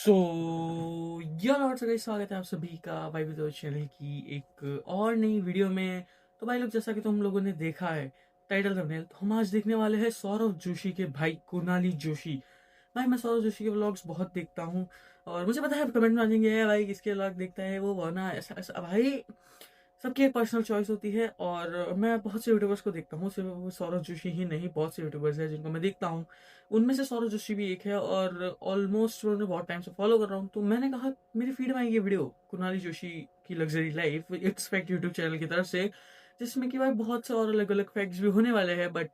सो स्वागत है आप सभी का भाई विदो चैनल की एक और नई वीडियो में। तो भाई लोग, जैसा कि तुम लोगों ने देखा है टाइटल थंबनेल, तो हम आज देखने वाले हैं सौरव जोशी के भाई कुणाली जोशी। भाई मैं सौरव जोशी के व्लॉग्स बहुत देखता हूँ और मुझे पता है कमेंट में आ जाएंगे, "है भाई किसके व्लॉग देखता है वो ना ऐसा ऐसा"। भाई सबकी एक पर्सनल चॉइस होती है और मैं बहुत से यूट्यूबर्स को देखता हूँ, सिर्फ वो सौरव जोशी ही नहीं, बहुत से यूट्यूबर्स हैं जिनको मैं देखता हूँ। उनमें से सौरव जोशी भी एक है और ऑलमोस्ट मैं उन्हें बहुत टाइम से फॉलो कर रहा हूँ। तो मैंने कहा मेरी फीड में आएगी वीडियो कुणाली जोशी की luxury life expect YouTube channel की तरफ से, जिसमें कि भाई बहुत से और अलग अलग फैक्ट्स भी होने वाले हैं। बट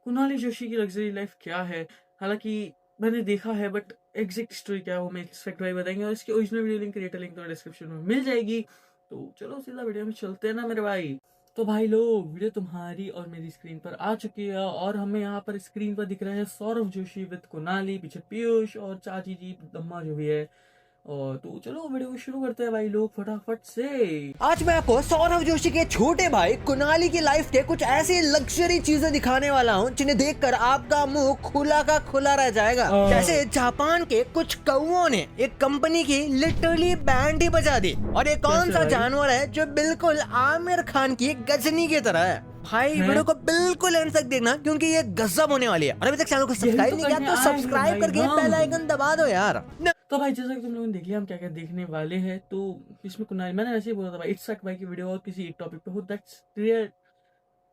कुणाली जोशी की लग्जरी लाइफ क्या है, हालांकि मैंने देखा है, बट एग्जैक्ट स्टोरी क्या है वो मैं एक्सपेक्ट भाई बताएंगे और इसकी original video link, creator link तो डिस्क्रिप्शन में मिल जाएगी। तो चलो सीधा वीडियो में चलते हैं ना मेरे भाई। तो भाई लोग, वीडियो तुम्हारी और मेरी स्क्रीन पर आ चुकी है और हमें यहाँ पर स्क्रीन पर दिख रहा है सौरभ जोशी विद कुणाली, पीछे पीयूष और चाची जी दम्मा जो भी है। और तो चलो वीडियो को शुरू करते हैं भाई लोग फटाफट से। आज मैं आपको सौरव जोशी के छोटे भाई कुणाली की लाइफ के कुछ ऐसी लग्जरी चीजें दिखाने वाला हूँ जिन्हें देखकर आपका मुंह खुला का खुला रह जाएगा। जैसे जापान के कुछ कौओं ने एक कंपनी की लिटरली बैंड ही बजा दी, और ये कौन सा जानवर है जो बिल्कुल आमिर खान की गजनी की तरह है। भाई वीडियो को बिल्कुल एंड तक देखना क्योंकि ये गजब होने वाली है। और अभी तक चैनल को सब्सक्राइब नहीं किया तो सब्सक्राइब करके बेल आइकन दबा दो यार। तो भाई जैसा कि तुम लोगों ने देख लिया हम क्या क्या देखने वाले हैं, तो इसमें कुणाली, मैंने वैसे ही बोला था भाई इट्स भाई की वीडियो और किसी एक टॉपिक पे हो, दैट्स क्लियर।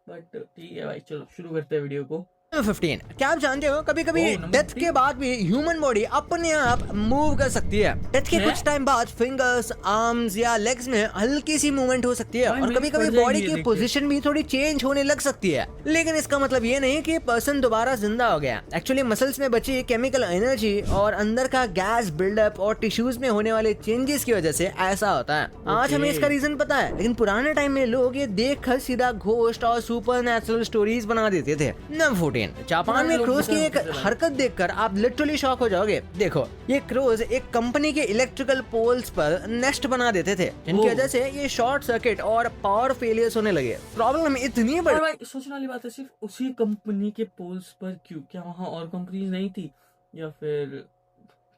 बट ठीक है भाई, चलो शुरू करते हैं वीडियो को। 15 क्या आप जानते हो कभी कभी नंबर डेथ के बाद भी ह्यूमन बॉडी अपने आप मूव कर सकती है। डेथ के कुछ टाइम बाद फिंगर्स, आर्म्स या लेग्स में हल्की सी मूवमेंट हो सकती है और कभी कभी बॉडी की पोजीशन भी थोड़ी चेंज होने लग सकती है। लेकिन इसका मतलब ये नहीं कि पर्सन दोबारा जिंदा हो गया। एक्चुअली मसल्स में बची केमिकल एनर्जी और अंदर का गैस बिल्डअप और टिश्यूज में होने वाले चेंजेस की वजह से ऐसा होता है। आज हमें इसका रीजन पता है, लेकिन पुराने टाइम में लोग ये देखकर सीधा घोस्ट और सुपर नेचुरल स्टोरीज बना देते थे। नंबर 14, जापान में क्रोज की एक हरकत देखकर आप लिटरली शॉक हो जाओगे। देखो, ये क्रोज एक कंपनी के इलेक्ट्रिकल पोल्स पर नेस्ट बना देते थे, जिनकी वजह से ये शॉर्ट सर्किट और पावर फेलियर्स होने लगे। प्रॉब्लम इतनी बड़ी। भाई सोचने वाली बात है, सिर्फ उसी कंपनी के पोल्स पर क्यों? क्या वहाँ और कंपनीज नहीं थी या फिर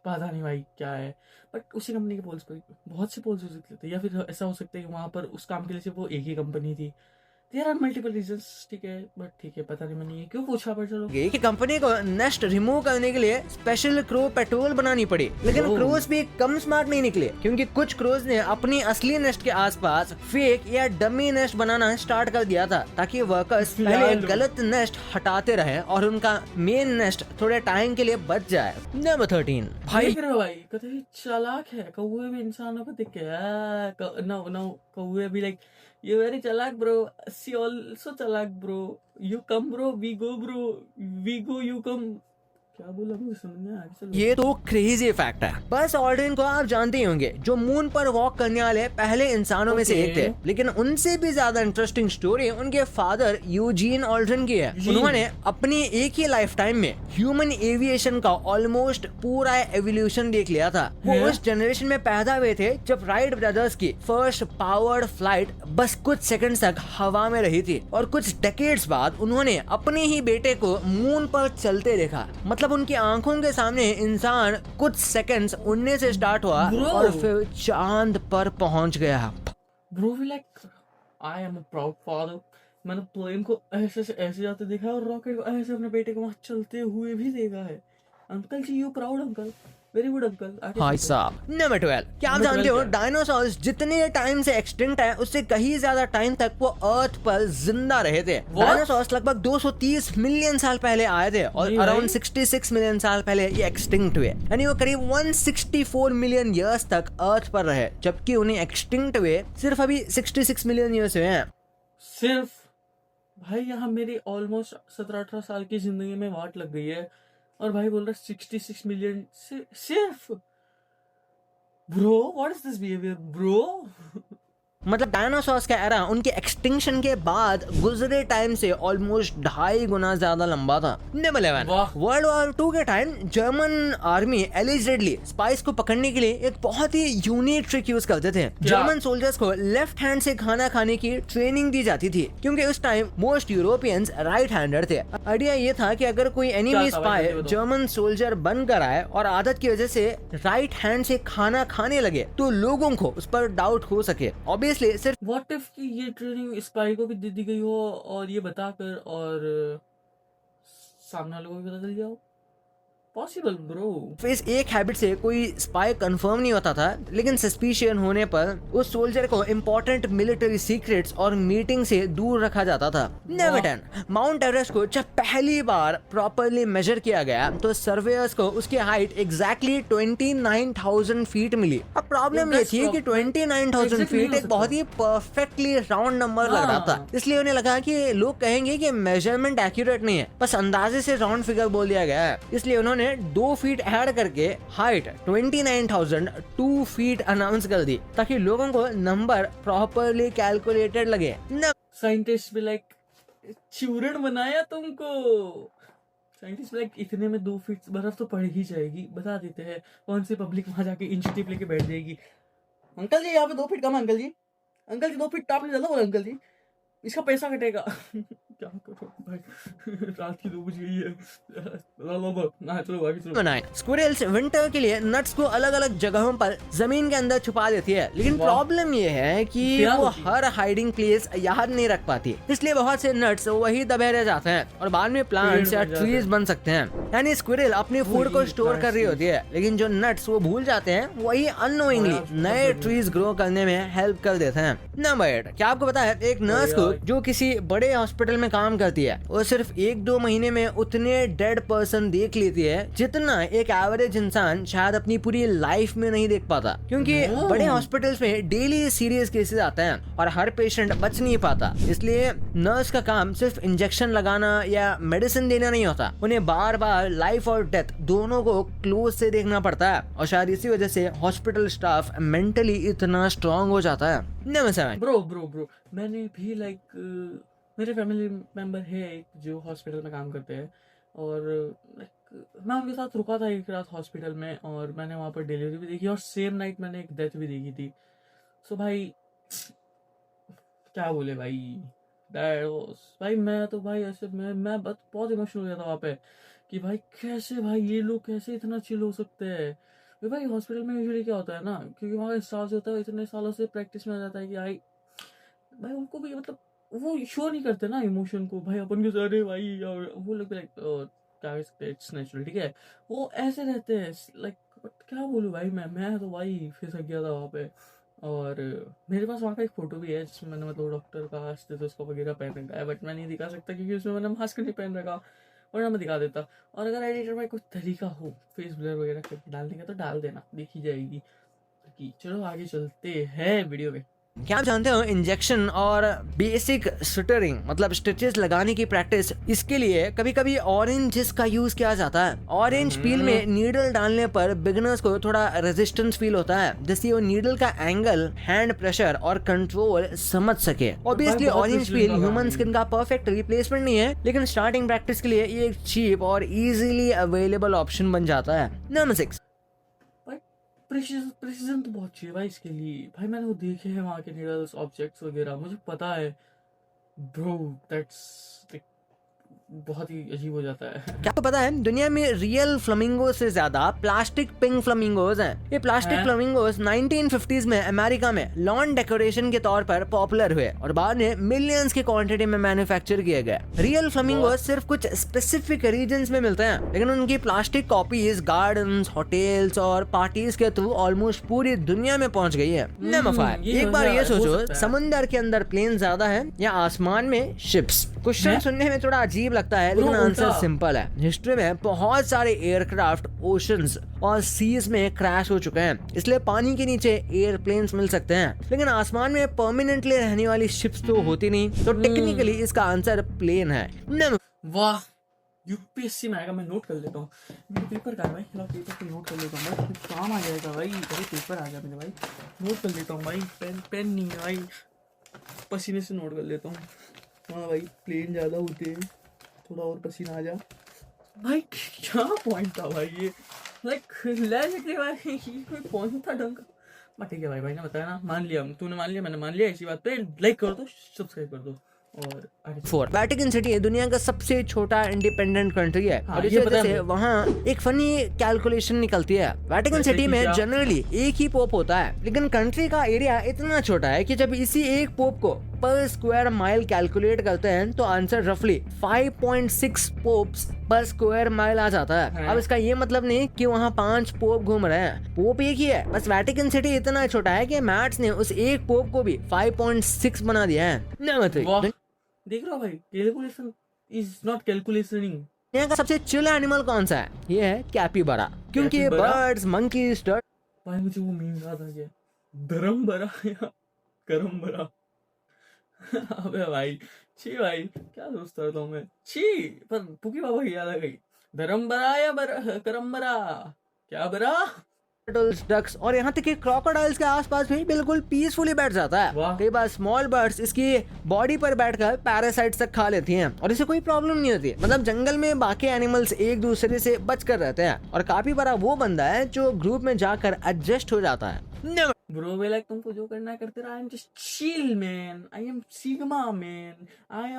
पता नहीं भाई क्या है। बट उसी कंपनी के पोल्स पर बहुत से पोल्स हो सकते थे, या फिर ऐसा हो सकता है कि वहाँ पर उस काम के लिए सिर्फ वो एक ही कंपनी थी। देयर आर मल्टीपल रीजंस, ठीक है, बट ठीक है, पता नहीं मैंने ये क्यों पूछा, पर चलो। कि कंपनी को नेस्ट रिमूव करने के लिए स्पेशल क्रो पेट्रोल बनानी पड़ी। लेकिन क्रोज भी कम स्मार्ट नहीं निकले, क्योंकि कुछ क्रोज ने अपनी असली नेस्ट के आसपास फेक या डमी नेस्ट बनाना स्टार्ट कर दिया था, ताकि वर्कर्स पहले गलत नेस्ट हटाते रहे और उनका मेन नेस्ट थोड़े टाइम के लिए बच जाए। नंबर 13, भाई भाई कतई चालाक है। कौवे भी इंसानों को देख के नो नो, कौवे भी लाइक यू वेरी चालाक ब्रो, सी ऑल्सो चालाक bro, you come bro, we go bro, we go you come. क्या बोला मुझे समझ में आया। चलो ये तो क्रेजी फैक्ट है। बस ऑल्ड्रिन को आप जानते ही होंगे, जो मून पर वॉक करने वाले पहले इंसानों में से एक थे। लेकिन उनसे भी ज्यादा इंटरेस्टिंग स्टोरी उनके फादर यूजीन ऑल्ड्रिन की है। उन्होंने अपनी एक ही लाइफ टाइम में ह्यूमन एविएशन का ऑलमोस्ट पूरा एवोल्यूशन देख लिया था। वो उस जनरेशन में पैदा हुए थे जब राइट ब्रदर्स की फर्स्ट पावर्ड फ्लाइट बस कुछ सेकंड तक हवा में रही थी, और कुछ डेकेड्स बाद उन्होंने अपने ही बेटे को मून पर चलते देखा। मतलब उनकी आंखों के सामने इंसान कुछ सेकंड्स उड़ने से स्टार्ट हुआ और फिर चांद पर पहुंच गया। Bro we like I am a proud father. मैंने प्लेन को ऐसे से ऐसे जाते देखा है और रॉकेट को ऐसे अपने बेटे को वहां चलते हुए भी देखा है। Uncle ji, you proud uncle, very good uncle. भाई साहब, नंबर 12, क्या आप जानते हो डायनासोर्स जितने टाइम से एक्सटिंक्ट है उससे कहीं ज्यादा टाइम तक वो अर्थ पर जिंदा रहे थे। डायनासोर्स लगभग 230 मिलियन साल पहले आए थे और अराउंड 66 मिलियन साल पहले ये एक्सटिंक्ट हुए, यानी वो करीब 164 मिलियन ईयर्स तक अर्थ पर रहे, जबकि उन्हें एक्सटिंक्ट हुए सिर्फ अभी 66 मिलियन ईयर्स हुए हैं। सिर्फ भाई यहाँ मेरी ऑलमोस्ट 17-18 साल की जिंदगी में वाट लग गई है और भाई बोल रहा 66 मिलियन सिर्फ। Bro what is this behaviour bro. मतलब डायनासोर्स का एरा उनके एक्सटिंक्शन के बाद गुजरे टाइम से ऑलमोस्ट 2.5 गुना ज्यादा लंबा था। नंबर 11, वर्ल्ड वॉर 2 के time German army allegedly spice को पकड़ने के लिए एक बहुत ही यूनिक ट्रिक यूज करते थे। जर्मन सोल्जर्स को लेफ्ट हैंड से खाना खाने की ट्रेनिंग दी जाती थी क्योंकि उस time most Europeans right hander थे। आइडिया ये था कि अगर कोई एनिमी स्पाई जर्मन सोल्जर बनकर आए और आदत की वजह से राइट हैंड से खाना खाने लगे तो लोगों को उस पर डाउट हो सके। ऑब्वियसली सिर्फ व्हाट इफ कि ये ट्रेनिंग स्पाई को भी दे दी गई हो और ये बताकर और सामने वालों को भी पता चल जाओ। Possible bro. इस एक हैबिट से कोई स्पाई कंफर्म नहीं होता था, लेकिन सस्पिशियन होने पर उस सोल्जर को इंपॉर्टेंट मिलिट्री सीक्रेट्स और मीटिंग से दूर रखा जाता था। नंबर 10, माउंट एवरेस्ट को जब पहली बार प्रॉपर्ली मेजर किया गया तो सर्वेयर्स को उसकी हाइट एग्जैक्टली 29,000 फीट मिली। अब प्रॉब्लम ये थी कि 29,000 फीट एक बहुत ही परफेक्टली राउंड नंबर लग रहा था, इसलिए उन्हें लगा कि लोग कहेंगे कि मेजरमेंट एक्यूरेट नहीं है, बस अंदाजे से राउंड फिगर बोल दिया गया है। इसलिए उन्होंने 2 फीट ऐड करके हाइट 29,002 फीट अनाउंस कर दी ताकि लोगों को नंबर प्रॉपर्ली कैलकुलेटेड लगे। साइंटिस्ट भी लाइक चूरन बनाया तुमको। साइंटिस्ट लाइक इतने में 2 फीट बर्फ तो पड़ ही जाएगी, बता देते हैं। कौन सी पब्लिक वहां जाके इंच टेप लेके बैठ जाएगी। अंकल जी यहाँ पे 2 फीट कम है अंकल जी। अंकल जी 2 फीट टॉप नहीं ज्यादा बोला अंकल जी, इसका पैसा कटेगा। क्या करो भाई, रात की 2 बज गई है। स्क्विरल्स विंटर के लिए नट्स को अलग अलग जगहों पर जमीन के अंदर छुपा देती है, लेकिन प्रॉब्लम ये है कि वो हर हाइडिंग प्लेस याद नहीं रख पाती, इसलिए बहुत से नट्स वही दबे रह जाते हैं और बाद में प्लांट्स या ट्रीज बन सकते हैं। यानी स्क्विरल अपने फूड को स्टोर कर रही होती है, लेकिन जो नट्स वो भूल जाते हैं वही अननोइंगली नए ट्रीज ग्रो करने में हेल्प कर देते हैं। नंबर 8, क्या आपको पता है एक नर्स को जो किसी बड़े हॉस्पिटल में काम करती है वो सिर्फ 1-2 महीने में उतने डेड पर्सन देख लेती है जितना एक एवरेज इंसान शायद अपनी पूरी लाइफ में नहीं देख पाता, क्योंकि बड़े हॉस्पिटल्स में डेली सीरियस केसेस आते हैं और हर पेशेंट बच नहीं पाता। इसलिए नर्स का काम सिर्फ इंजेक्शन लगाना या मेडिसिन देना नहीं होता, उन्हें बार बार लाइफ और डेथ दोनों को क्लोज से देखना पड़ता है और शायद इसी वजह से हॉस्पिटल स्टाफ मेंटली इतना स्ट्रांग हो जाता है। नंबर 7, ब्रो मैंने भी लाइक मेरे फैमिली मेंबर है एक जो हॉस्पिटल में काम करते हैं और मैं उनके साथ रुका था एक रात हॉस्पिटल में और मैंने वहाँ पर डिलीवरी भी देखी और सेम नाइट मैंने एक डेथ भी देखी थी। सो भाई क्या बोले भाई मैं तो भाई ऐसे मैं बहुत इमोशनल हो गया था वहाँ पे कि भाई कैसे भाई ये लोग कैसे इतना चिल हो सकते हैं। भाई हॉस्पिटल में यूजुअली क्या होता है ना, क्योंकि वहाँ स्टाफ होता है इतने सालों से प्रैक्टिस में आ जाता है कि भाई उनको भी मतलब वो शो नहीं करते ना इमोशन को। भाई अपन के सारे भाई और वो लोग लाइक क्या सकते हैं, इट्स नेचुरल, ठीक है, वो ऐसे रहते हैं लाइक। क्या बोलूँ भाई मैं तो भाई फिसक गया था वहाँ पे। और मेरे पास वहाँ का एक फोटो भी है जिसमें मैंने मतलब डॉक्टर का स्टेथोस्कोप वगैरह पहन रखा है, बट मैं नहीं दिखा सकता क्योंकि उसमें मैंने मास्क नहीं पहन रखा, वरना मैं दिखा देता। और अगर एडिटर में कुछ तरीका हो फेस ब्लर वगैरह करके डालने का तो डाल देना, देखी जाएगी। चलो आगे चलते हैं वीडियो में। क्या आप जानते हो इंजेक्शन और बेसिक सुटरिंग मतलब स्टिचेस लगाने की प्रैक्टिस, इसके लिए कभी कभी ऑरेंज का यूज किया जाता है। ऑरेंज पील में नीडल डालने पर बिगिनर्स को थोड़ा रेजिस्टेंस फील होता है, जिससे वो नीडल का एंगल, हैंड प्रेशर और कंट्रोल समझ सके। Obviously orange peel human skin का परफेक्ट रिप्लेसमेंट नहीं है, लेकिन स्टार्टिंग प्रैक्टिस के लिए ये एक चीप और इजीली अवेलेबल ऑप्शन बन जाता है। नंबर 6, प्रिसीजन तो बहुत चाहिए भाई इसके लिए। भाई मैंने वो देखे हैं वहाँ के नीडल्स, ऑब्जेक्ट्स वगैरह, मुझे पता है ब्रो, दैट्स बहुत ही अजीब हो जाता है। क्या आपको पता है दुनिया में रियल फ्लामिंगो से ज्यादा प्लास्टिक पिंक फ्लामिंगोज हैं। ये प्लास्टिक फ्लामिंगोज 1950s में अमेरिका में लॉन डेकोरेशन के तौर पर पॉपुलर हुए और बाद में मिलियंस की क्वांटिटी में मैन्युफैक्चर किए गए। रियल फ्लामिंगोज सिर्फ कुछ स्पेसिफिक रीजन्स में मिलते हैं, लेकिन उनकी प्लास्टिक कॉपीज गार्डन्स, होटल्स और पार्टीज के थ्रू ऑलमोस्ट पूरी दुनिया में पहुंच गई है। नंबर 5, एक बार ये सोचो समुद्र के अंदर प्लेन ज्यादा है या आसमान में शिप्स। क्वेश्चन सुनने में थोड़ा अजीब लगता है, लेकिन आंसर सिंपल है। हिस्ट्री में बहुत सारे एयरक्राफ्ट ओशंस और सीज में क्रैश हो चुके हैं, इसलिए पानी के नीचे एयरप्लेन्स मिल सकते हैं, लेकिन आसमान में परमानेंटली रहने वाली शिप्स तो होती नहीं, तो टेक्निकली इसका आंसर प्लेन है। वाह यूपीएससी में आएगा, मैं नोट कर लेता हूँ। मेरे पेपर का है भाई, थोड़ा पेपर को नोट कर लेता हूँ भाई, कुछ काम आ जाएगा भाई। अरे पेपर आ गया मेरे भाई, नोट कर लेता हूँ भाई। पेन नहीं है भाई, पसीने से नोट कर लेता हूँ। हाँ भाई, प्लेन ज़्यादा होते हैं, थोड़ा और पसीना आ जा भाई। क्या पॉइंट था भाई ये, लाइक लेजिटली भाई ये कोई पॉइंट था ढंग का। ठीक है भाई, भाई ने बताया ना, मान लिया, तूने मान लिया, मैंने मान लिया। इसी बात पे लाइक कर दो, सब्सक्राइब कर दो। और आगे 4 वेटिकन सिटी दुनिया का सबसे छोटा इंडिपेंडेंट कंट्री है। हाँ, और इस ये वजह पता है से मुझे। वहाँ एक फनी कैलकुलेशन निकलती है। वेटिकन जैसे सिटी कि में क्या? जनरली एक ही पोप होता है, लेकिन कंट्री का एरिया इतना छोटा है कि जब इसी एक पोप को पर स्क्वायर माइल कैलकुलेट करते हैं तो आंसर रफली 5.6 पोप्स पर स्क्वायर माइल आ जाता है। अब इसका ये मतलब नहीं कि वहाँ 5 पोप घूम रहे हैं, पोप एक ही है, बस वेटिकन सिटी इतना छोटा है कि मैथ्स ने उस एक पोप को भी 5.6 बना दिया है। वाह, देख रहा हो भाई, कैलकुलेशन इज नॉट कैलकुलेशनिंग। यहाँ का सबसे चिल एनिमल कौन सा है? ये है कैपिबारा, क्योंकि ये कैपिबारा? बर्ड्स, मंकीज, भाई मुझे वो मीम याद आ गया, धर्म बरा या करम बरा। अबे भाई, छी भाई, क्या दोस्त करता हूँ मैं, छी। पर पुकी बाबा की याद आ गई, धर्म बरा या करम बरा, क्या बरा। टर्टल्स, डक्स और यहाँ तक कि क्रोकोडाइल्स के आसपास भी बिल्कुल पीसफुली बैठ जाता है। वाह। कई बार स्मॉल बर्ड्स इसकी बॉडी पर बैठकर पैरासाइट्स तक खा लेती हैं और इसे कोई प्रॉब्लम नहीं होती। मतलब जंगल में बाकी एनिमल्स एक दूसरे से बच कर रहते हैं और कैपिबारा वो बंदा है जो ग्रुप में जाकर एडजस्ट हो जाता है। ब्रो वे लाइक, तुमको जो करना है करते रहो, I am just chill man, I am sigma man, I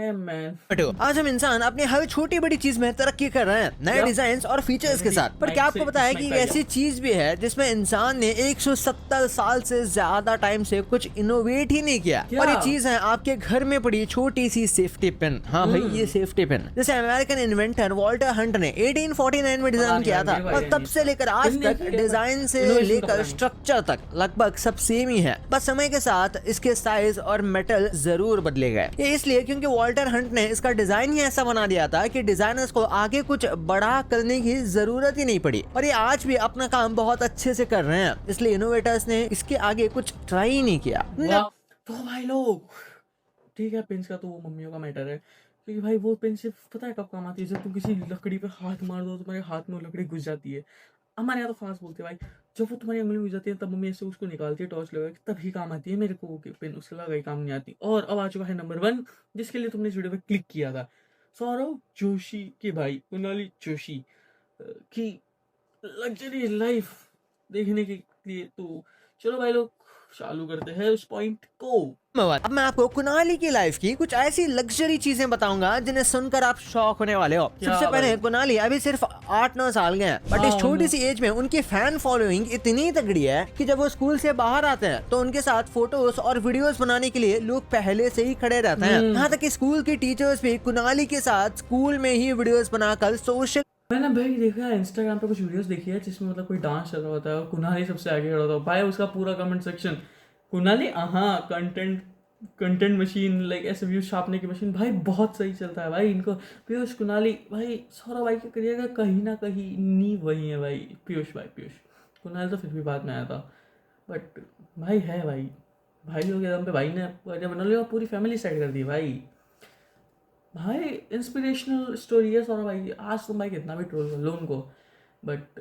am man. आज हम इंसान अपनी हर छोटी बड़ी चीज में तरक्की कर रहे हैं, नए क्या? डिजाइन और फीचर्स के साथ। पर क्या आपको पता है कि एक ऐसी चीज भी है जिसमें इंसान ने 170 साल से ज्यादा टाइम से कुछ इनोवेट ही नहीं किया? क्या? और ये चीज है आपके घर में पड़ी छोटी सी सेफ्टी पिन। हाँ भाई, ये सेफ्टी पिन जिसे अमेरिकन इन्वेंटर वॉल्टर हंट ने 1849 में डिजाइन किया था और तब से लेकर आज तक डिजाइन से लेकर स्ट्रक्चर तक लगभग सब सेम ही है। बस समय के साथ इसके साइज और मेटल जरूर बदले गए। ये इसलिए क्योंकि वॉल्टर हंट ने इसका डिजाइन ही ऐसा बना दिया था कि डिजाइनर्स को आगे कुछ बड़ा करने की जरूरत ही नहीं पड़ी और ये आज भी अपना काम बहुत अच्छे से कर रहे हैं। इसलिए इनोवेटर्स ने इसके आगे कुछ ट्राई ही नहीं किया। तो भाई लोग, ठीक है, पेंस का तो वो मम्मियों का मैटर है, क्योंकि भाई वो पेन सिर्फ पता है कब काम आती है, जब तुम किसी लकड़ी पे हाथ मार दो तुम्हारे हाथ में वो लकड़ी घुस जाती है। हमारे यहाँ तो फास्ट बोलते हैं भाई, जब वो तुम्हारी उंगली में घुस जाती है तब मम्मी ऐसे उसको निकालती है टॉर्च लगा के, तभी काम आती है। मेरे को वो पेन उसके लगा काम नहीं आती। और अब आ चुका है नंबर 1, जिसके लिए तुमने इस वीडियो पे क्लिक किया था, सौरव जोशी के भाई कुणाली जोशी की लग्जरी लाइफ देखने के लिए। तो चलो भाई लोग, चालू करते हैं उस पॉइंट को। अब मैं आपको कुणाली की लाइफ की कुछ ऐसी लग्जरी चीजें बताऊंगा जिन्हें सुनकर आप शॉक होने वाले हो। क्या सबसे पहले भाई? कुणाली अभी सिर्फ 8-9 साल के हैं, बट इस छोटी सी एज में उनकी फैन फॉलोइंग इतनी तगड़ी है कि जब वो स्कूल से बाहर आते हैं तो उनके साथ फोटोज और वीडियोस बनाने के लिए लोग पहले से ही खड़े रहते हैं। यहाँ तक कि स्कूल के टीचर्स भी कुणाली के साथ स्कूल में ही वीडियोस बनाकर सोशल मैंने भाई देखा है इंस्टाग्राम पे कुछ वीडियोस देखी है जिसमें मतलब कोई डांस चल रहा होता है और कुणाली सबसे आगे खड़ा होता है भाई, उसका पूरा कमेंट सेक्शन कुणाली कंटेंट मशीन, लाइक ऐसे व्यूज छापने की मशीन। भाई बहुत सही चलता है भाई इनको। पीयूष कुणाली भाई, सौरभ भाई के करियर का कहीं ना कहीं नींव वही है भाई। पीयूष कुणाली तो फिर भी बाद में आया था, बट भाई है भाई लोग के दम पे भाई ने बना लिया, पूरी फैमिली सेट कर दी भाई। इंस्पिरेशनल स्टोरी है सौरभ भाई की। आज तुम भाई कितना भी ट्रोल कर लो उनको, बट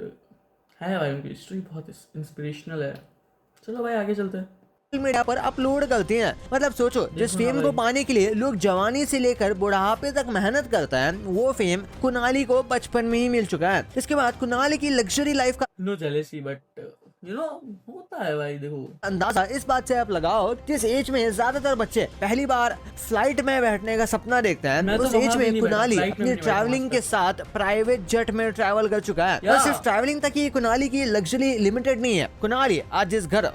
है भाई उनकी स्टोरी बहुत इंस्पिरेशनल है। चलो भाई आगे चलते हैं। मीडिया पर अपलोड करते हैं। मतलब सोचो, जिस फेम को पाने के लिए लोग जवानी से लेकर बुढ़ापे तक मेहनत करते हैं, वो फेम कुणाली को बचपन में ही मिल चुका है। इसके बाद कुणाली की लग्जरी लाइफ का नो जेलेसी, बट होता है भाई। देखो, अंदाजा इस बात से आप लगाओ, जिस एज में ज्यादातर बच्चे पहली बार फ्लाइट में बैठने का सपना देखते हैं, उस एज में कुणाली अपनी ट्रैवलिंग के साथ प्राइवेट जेट में ट्रैवल कर चुका है। और सिर्फ ट्रैवलिंग तक ही कुणाली की लग्जरी लिमिटेड नहीं है। कुणाली आज जिस घर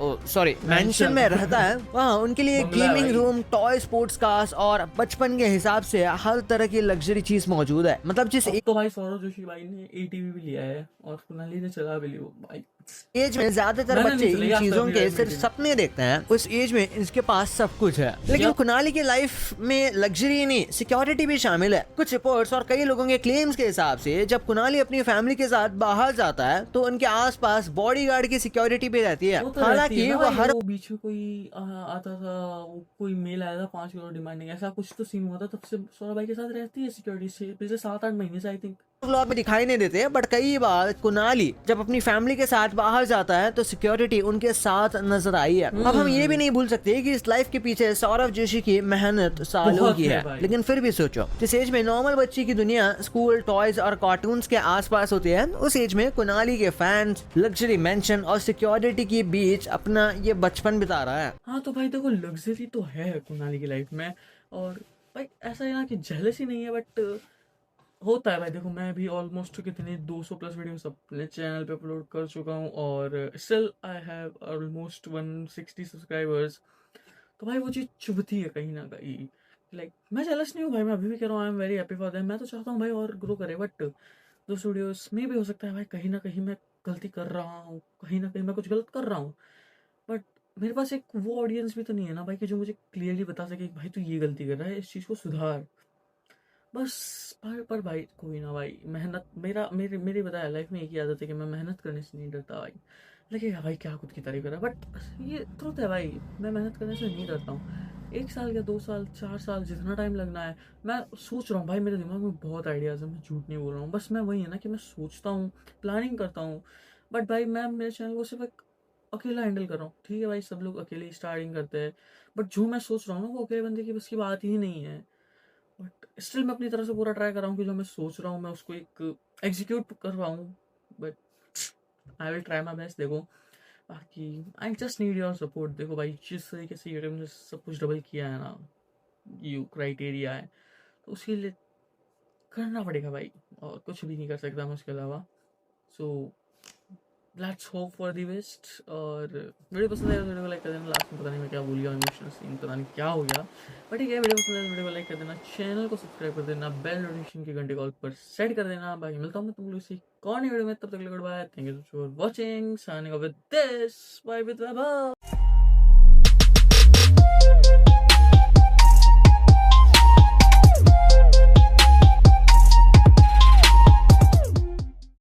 मैंशन में रहता है, वहाँ उनके लिए gaming room, toy, sports cars और बचपन के हिसाब से हर तरह की लग्जरी चीज मौजूद है। मतलब जिस तो भाई सौरव जोशी भाई ने ATV भी लिया है और कुणाली ने चला भी लिया भाई। एज में ज्यादातर मैंने बच्चे नहीं इन चलेगा चीजों अपनी के लाइफ में सिर्फ भी। सपने देखते हैं। उस एज में इसके पास सब कुछ है, लेकिन क्या? कुनाली की लाइफ में लग्जरी नहीं, सिक्योरिटी भी शामिल है। कुछ रिपोर्ट्स और कई लोगों के क्लेम्स के हिसाब से जब कुनाली अपनी फैमिली के साथ बाहर जाता है तो उनके आसपास बॉडीगार्ड की सिक्योरिटी भी रहती है। वो तो रहती हालांकि है ना वो भाई, हर वो बीच में कोई आता था, वो कोई मेल आया था 5 करोड़ डिमांडिंग, ऐसा कुछ तो सीन हुआ था। तब से सौरभ भाई के साथ रहती है सिक्योरिटी से पिछले 7-8 महीने से आई थिंक। व्लॉग में दिखाई नहीं देते, बट कई बार कुनाली जब अपनी फैमिली के साथ बाहर जाता है तो सिक्योरिटी उनके साथ नजर आई है। अब हम ये भी नहीं भूल सकते कि इस लाइफ के पीछे सौरभ जोशी की मेहनत सालों बहुत की है है। भाई। लेकिन फिर भी सोचो, जिस एज में नॉर्मल बच्ची की दुनिया स्कूल, टॉयज और कार्टून्स के आसपास होती है, उस एज में कुनाली के फैंस लग्जरी मेंशन और सिक्योरिटी के बीच अपना ये बचपन बिता रहा है। हाँ तो भाई देखो, लग्जरी तो है कुनाली की लाइफ में, और भाई ऐसा है ना कि जेलसी नहीं है, बट होता है भाई। देखो मैं भी ऑलमोस्ट कितने 200 प्लस वीडियोस अपने चैनल पे अपलोड कर चुका हूँ, और still I have almost 160 subscribers. तो भाई वो चीज़ चुभती है कहीं ना कहीं। लाइक मैं जेलस नहीं हूँ भाई, मैं अभी भी कह रहा हूँ I am very happy for them. मैं तो चाहता हूँ भाई और ग्रो करे, बट दोस्त वीडियोस में भी हो सकता है भाई कहीं ना कहीं मैं गलती कर रहा हूँ, कहीं ना कहीं मैं कुछ गलत कर रहा हूँ, बट मेरे पास एक वो ऑडियंस भी तो नहीं है ना भाई कि जो मुझे क्लियरली बता सके कि भाई तू ये गलती कर रहा है, इस चीज़ को सुधार। बस पर भाई कोई ना भाई, मेहनत मेरी बताया लाइफ में एक ही आदत है कि मैं मेहनत करने से नहीं डरता भाई। लगेगा भाई क्या खुद की तारीफ कर रहा है, बट ये ट्रुथ है भाई, मैं मेहनत करने से नहीं डरता हूँ। 1 साल या 2 साल 4 साल जितना टाइम लगना है, मैं सोच रहा हूँ भाई। मेरे दिमाग में बहुत आइडियाज़ है, मैं झूठ नहीं बोल रहा हूँ। बस मैं वही है ना कि मैं सोचता हूँ, प्लानिंग करता हूँ, बट भाई मैं मेरे चैनल को सिर्फ एक अकेला हैंडल कर रहा हूँ। ठीक है भाई, सब लोग अकेले स्टार्टिंग करते हैं, बट जो मैं सोच रहा हूँ ना वो अकेले बंदे की बस की बात ही नहीं है। बट स्टिल मैं अपनी तरफ से पूरा ट्राई कर रहा हूँ कि जो मैं सोच रहा हूँ मैं उसको एक एग्जीक्यूट कर रहा हूँ, but I will try my best. देखो बाकी I just need your support. देखो भाई जिस तरीके से यूट्यूब ने सब कुछ डबल किया है ना, यू क्राइटेरिया है, तो उसके लिए करना पड़ेगा भाई, और कुछ भी नहीं कर सकता मैं उसके अलावा। So let's hope for the best. और वीडियो पसंद आया तो वीडियो को लाइक कर देना। लास्ट में पता नहीं मैं क्या भूल गया, इमोशनल सीन पता नहीं क्या हो गया, बट ठीक है। वीडियो पसंद आया तो वीडियो को लाइक कर देना, चैनल को सब्सक्राइब कर देना, बेल नोटिफिकेशन की घंटे कॉल पर सेट कर देना। बाकी मिलता हूँ मैं तुम लोग से कौन वीडियो में, तब तक goodbye, thank you for watching, signing off with this, bye with bye.